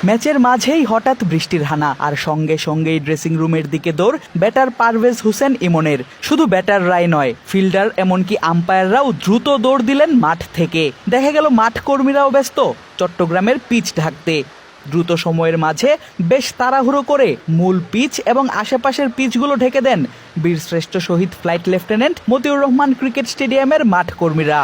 ম্যাচের মাঝেই হঠাৎ বৃষ্টির হানা, আর সঙ্গে সঙ্গেই ড্রেসিং রুমের দিকে দৌড় ব্যাটার পারভেজ হোসেন ইমনের। শুধু ব্যাটাররাই নয়, ফিল্ডার এমনকি আম্পায়াররাও দ্রুত দৌড় দিলেন মাঠ থেকে। দেখা গেল মাঠ কর্মীরাও ব্যস্ত চট্টগ্রামের পিচ ঢাকতে। দ্রুত সময়ের মাঝে বেশ তাড়াহুড়ো করে মূল পিচ এবং আশেপাশের পিচগুলো ঢেকে দেন বীরশ্রেষ্ঠ শহীদ flight lieutenant Motiur Rahman cricket স্টেডিয়ামের মাঠ কর্মীরা।